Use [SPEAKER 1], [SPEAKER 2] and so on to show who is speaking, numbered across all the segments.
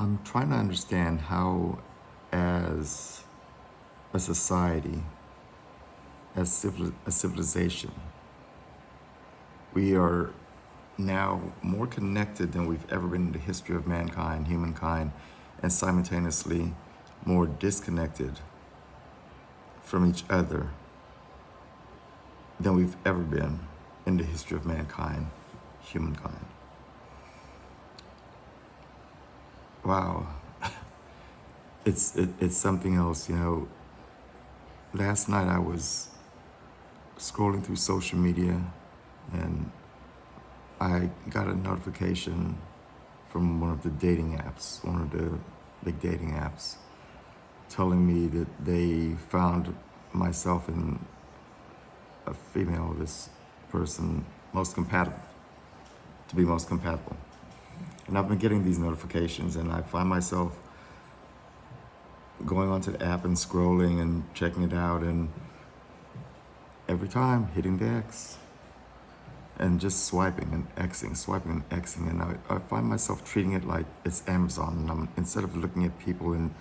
[SPEAKER 1] I'm trying to understand how, as a society, a civilization, we are now more connected than we've ever been in the history of mankind, humankind, and simultaneously more disconnected from each other than we've ever been in the history of mankind, humankind. Wow, it's something else. Last night I was scrolling through social media and I got a notification from one of the dating apps, one of the big dating apps, telling me that they found myself and a female, this person, to be most compatible. And I've been getting these notifications and I find myself going onto the app and scrolling and checking it out, and every time hitting the X and just swiping and Xing, swiping and Xing. And I find myself treating it like it's Amazon. And instead of looking at people and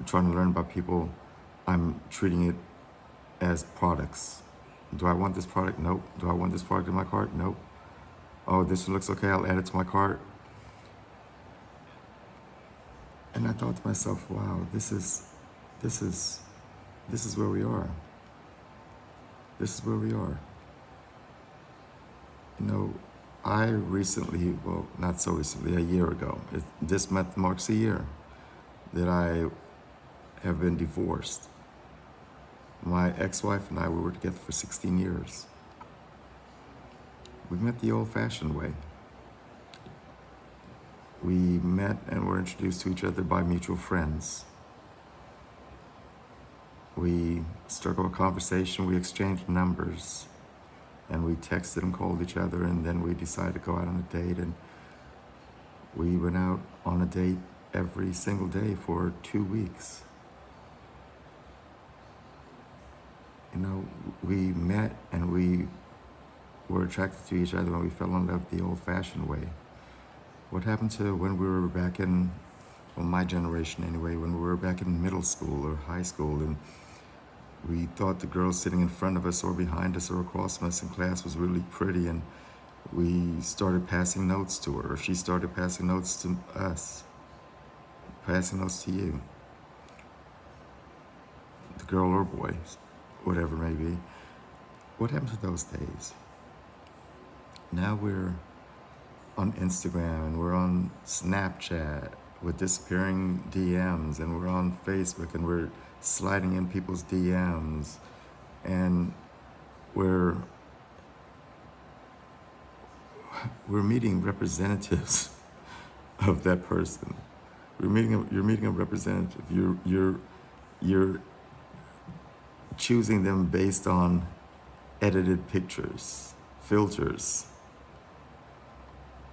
[SPEAKER 1] trying to learn about people, I'm treating it as products. Do I want this product? Nope. Do I want this product in my cart? Nope. Oh, this one looks okay, I'll add it to my cart. And I thought to myself, wow, this is where we are. This is where we are. I recently, well, not so recently, a year ago, this month marks a year that I have been divorced. My ex-wife and I, we were together for 16 years. We met the old-fashioned way. We met and were introduced to each other by mutual friends. We struck up a conversation, we exchanged numbers, and we texted and called each other, and then we decided to go out on a date, and we went out on a date every single day for 2 weeks. We met and we were attracted to each other and we fell in love the old-fashioned way. What happened to when we were back in, well, my generation anyway, when we were back in middle school or high school, and we thought the girl sitting in front of us or behind us or across from us in class was really pretty, and we started passing notes to her, or she started passing notes to us, passing notes to you, the girl or boy, whatever it may be. What happened to those days? Now we're on Instagram and we're on Snapchat with disappearing DMs, and we're on Facebook and we're sliding in people's DMs, and we're meeting representatives of that person. You're meeting a representative. You're choosing them based on edited pictures, filters.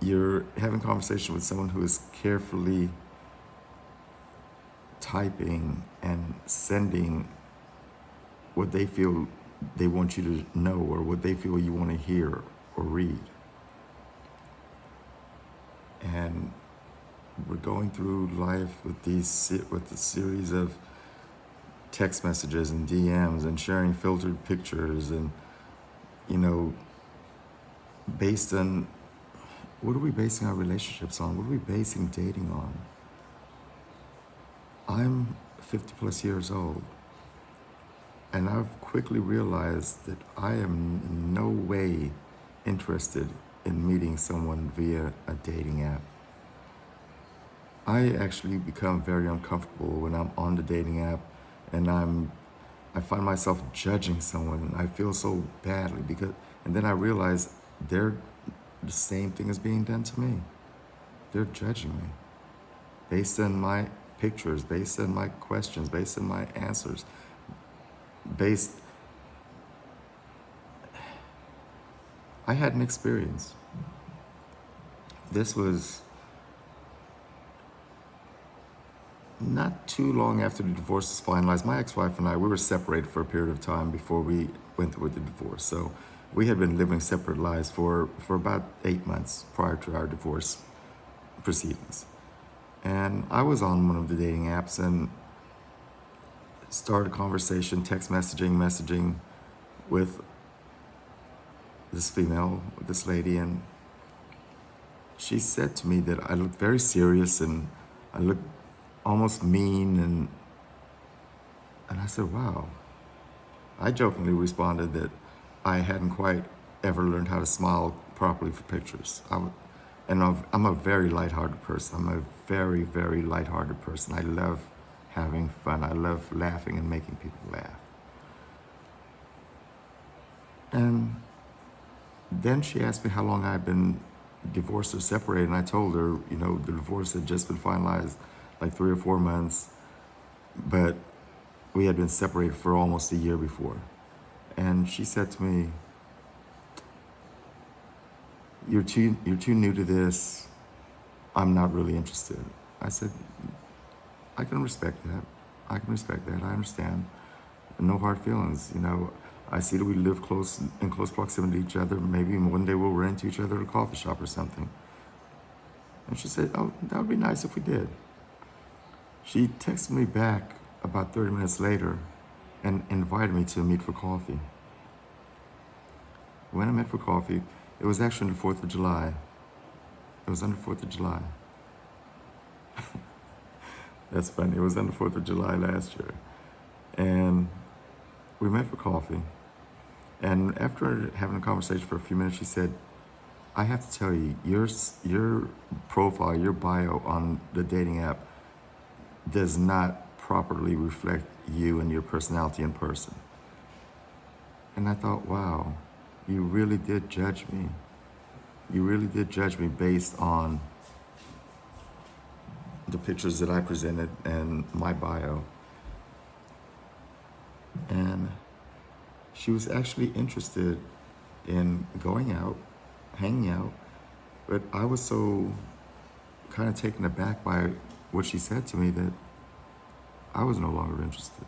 [SPEAKER 1] You're having conversation with someone who is carefully typing and sending what they feel they want you to know, or what they feel you want to hear or read. And we're going through life with the series of text messages and DMs and sharing filtered pictures, and based on, what are we basing our relationships on? What are we basing dating on? I'm 50 plus years old, and I've quickly realized that I am in no way interested in meeting someone via a dating app. I actually become very uncomfortable when I'm on the dating app and I find myself judging someone, and I feel so badly and then I realize the same thing is being done to me. They're judging me based on my pictures, based on my questions, based on my answers, I had an experience. This was not too long after the divorce was finalized. My ex-wife and I, we were separated for a period of time before we went through with the divorce. So we had been living separate lives for about 8 months prior to our divorce proceedings. And I was on one of the dating apps and started a conversation, text messaging with this female, this lady, and she said to me that I looked very serious and I looked almost mean, and I said, wow. I jokingly responded that I hadn't quite ever learned how to smile properly for pictures. I'm a very lighthearted person. I'm a very, very lighthearted person. I love having fun. I love laughing and making people laugh. And then she asked me how long I'd been divorced or separated, and I told her, the divorce had just been finalized like 3 or 4 months, but we had been separated for almost a year before. And she said to me, you're too new to this. I'm not really interested. I said, I can respect that. I understand. No hard feelings. I see that we live in close proximity to each other. Maybe one day we'll run into each other at a coffee shop or something. And she said, oh, that would be nice if we did. She texted me back about 30 minutes later and invited me to meet for coffee. When I met for coffee, it was actually on the 4th of July. It was on the 4th of July. That's funny. It was on the 4th of July last year. And we met for coffee. And after having a conversation for a few minutes, she said, I have to tell you, your profile, your bio on the dating app does not properly reflect you and your personality in person. And I thought, wow, you really did judge me. You really did judge me based on the pictures that I presented and my bio. And she was actually interested in going out, hanging out, but I was so kind of taken aback by what she said to me that I was no longer interested.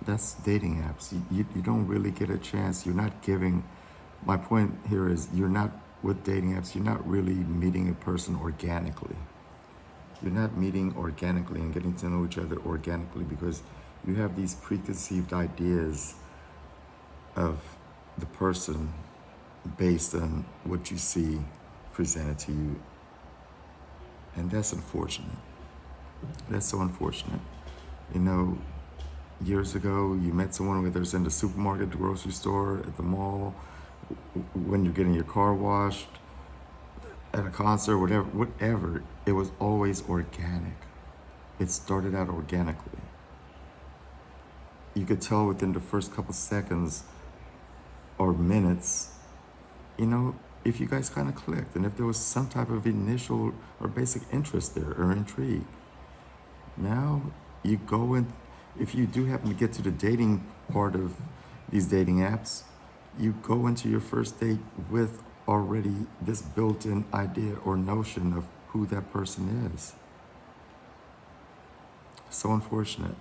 [SPEAKER 1] That's dating apps. You don't really get a chance. You're not giving. My point here is with dating apps, you're not really meeting a person organically. You're not meeting organically and getting to know each other organically because you have these preconceived ideas of the person based on what you see presented to you. And that's unfortunate. That's so unfortunate. Years ago, you met someone, whether it's in the supermarket, the grocery store, at the mall, when you're getting your car washed, at a concert, whatever, it was always organic. It started out organically. You could tell within the first couple seconds or minutes, if you guys kind of clicked and if there was some type of initial or basic interest there or intrigue. Now you go in, if you do happen to get to the dating part of these dating apps, you go into your first date with already this built-in idea or notion of who that person is. So unfortunate.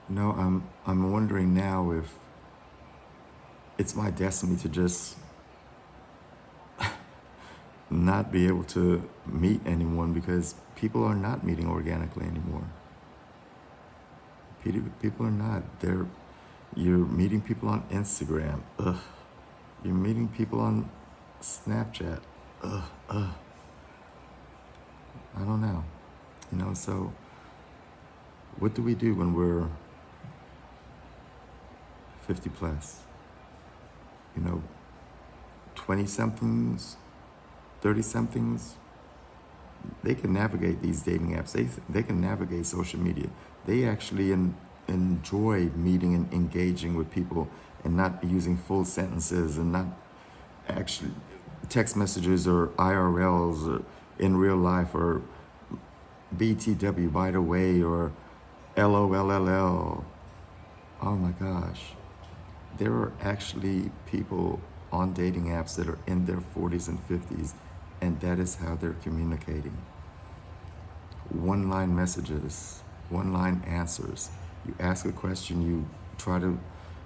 [SPEAKER 1] I'm wondering now if it's my destiny to just not be able to meet anyone because people are not meeting organically anymore. People are not. You're meeting people on Instagram. Ugh. You're meeting people on Snapchat. Ugh. I don't know. So what do we do when we're 50 plus? 20-somethings, 30-somethings, they can navigate these dating apps. They can navigate social media. They actually enjoy meeting and engaging with people and not using full sentences and not actually text messages or IRLs or in real life or BTW, by the way, or LOLLL. Oh my gosh. There are actually people on dating apps that are in their 40s and 50s, and that is how they're communicating. One-line messages, one-line answers. You ask a question, you try to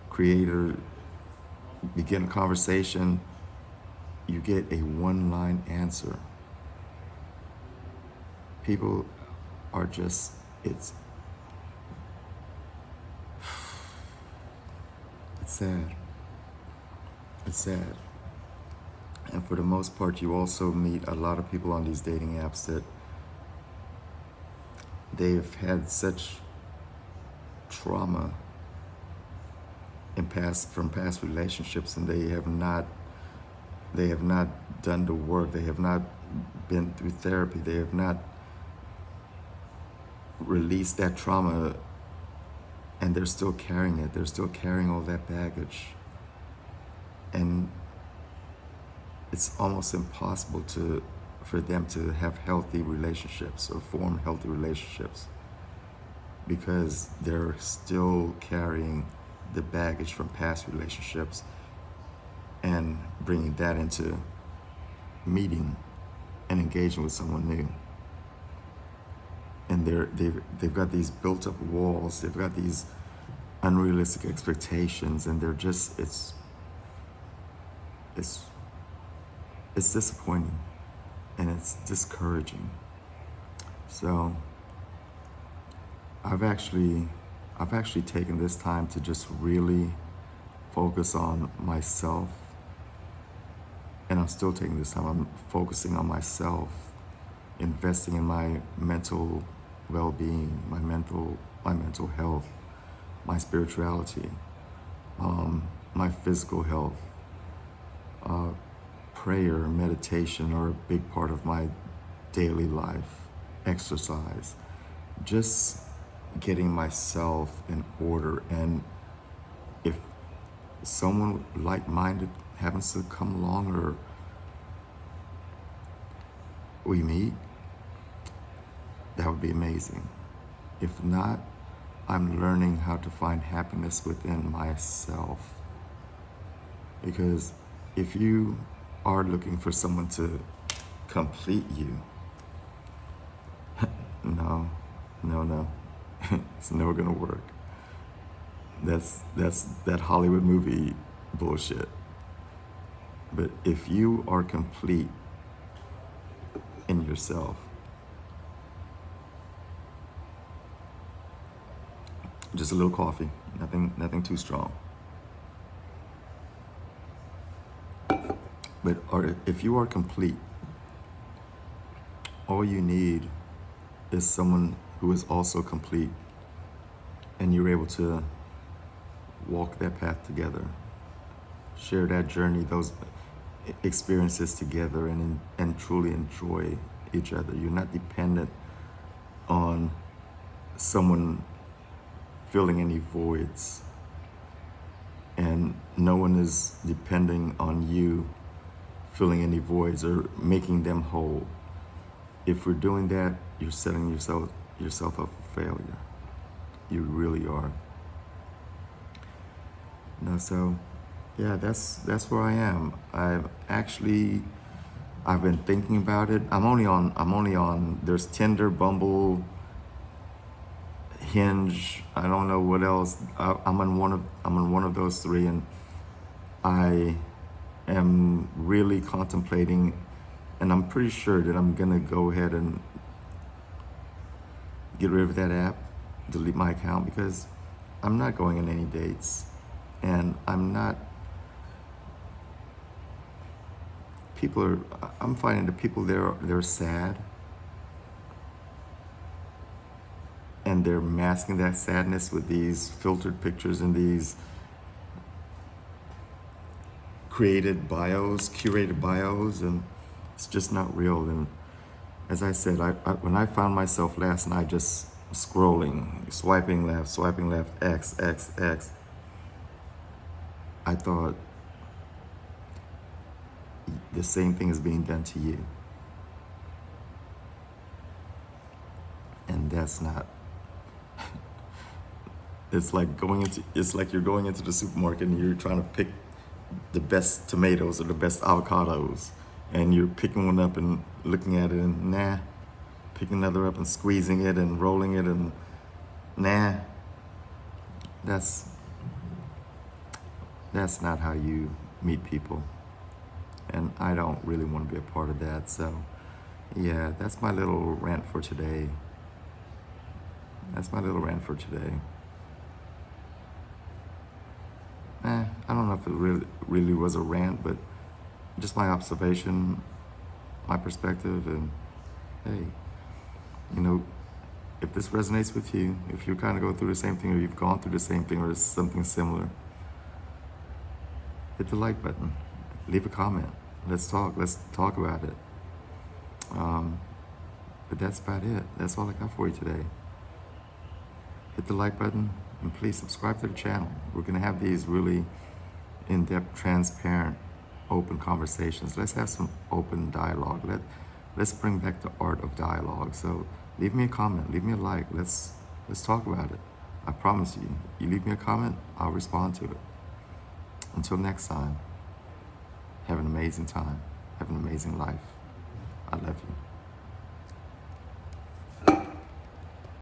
[SPEAKER 1] create or begin a conversation, you get a one-line answer. People are just, it's sad. It's sad. And for the most part, you also meet a lot of people on these dating apps that they've had such trauma from past relationships, and they have not done the work. They have not been through therapy. They have not released that trauma, and they're still carrying it. They're still carrying all that baggage. And it's almost impossible for them to have healthy relationships or form healthy relationships, because they're still carrying the baggage from past relationships and bringing that into meeting and engaging with someone new. And they've got these built-up walls. They've got these unrealistic expectations, and they're just it's disappointing, and it's discouraging. So I've actually taken this time to just really focus on myself, and I'm still taking this time. I'm focusing on myself, investing in my mental well-being, my mental health, my spirituality, my physical health. Prayer, meditation are a big part of my daily life. Exercise, just getting myself in order. And if someone like-minded happens to come along, or we meet, that would be amazing. If not, I'm learning how to find happiness within myself. Because if you are looking for someone to complete you, no, it's never gonna work. That's that Hollywood movie bullshit. But if you are complete in yourself, just a little coffee, nothing too strong. But if you are complete, all you need is someone who is also complete, and you're able to walk that path together, share that journey, those experiences together, and truly enjoy each other. You're not dependent on someone filling any voids, and no one is depending on you filling any voids or making them whole. If we're doing that, you're setting yourself up for failure. You really are. So yeah, that's where I am. I've been thinking about it. I'm only on there's Tinder, Bumble, Hinge. I don't know what else. I'm on one of those three, and I am really contemplating, and I'm pretty sure that I'm gonna go ahead and get rid of that app, delete my account, because I'm not going on any dates, and I'm finding the people there, they're sad, and they're masking that sadness with these filtered pictures and these curated bios, and it's just not real. And as I said, when I found myself last night just scrolling, swiping left, X, I thought the same thing is being done to you. And that's not, it's like you're going into the supermarket and you're trying to pick the best tomatoes or the best avocados, and you're picking one up and looking at it and picking another up and squeezing it and rolling it and that's not how you meet people. and I don't really want to be a part of that. So yeah, that's my little rant for today. That's my little rant for today. I don't know if it really was a rant, but just my observation, my perspective, and hey, you know, if this resonates with you, if you kind of go through the same thing, or you've gone through the same thing, or something similar, hit the like button, leave a comment. Let's talk. Let's talk about it. But that's about it. That's all I got for you today. Hit the like button and please subscribe to the channel. We're going to have these really in-depth, transparent, open conversations. Let's have some open dialogue. Let's bring back the art of dialogue. So leave me a comment, leave me a like. Let's talk about it. I promise you. You leave me a comment, I'll respond to it. Until next time, have an amazing time. Have an amazing life. I love you.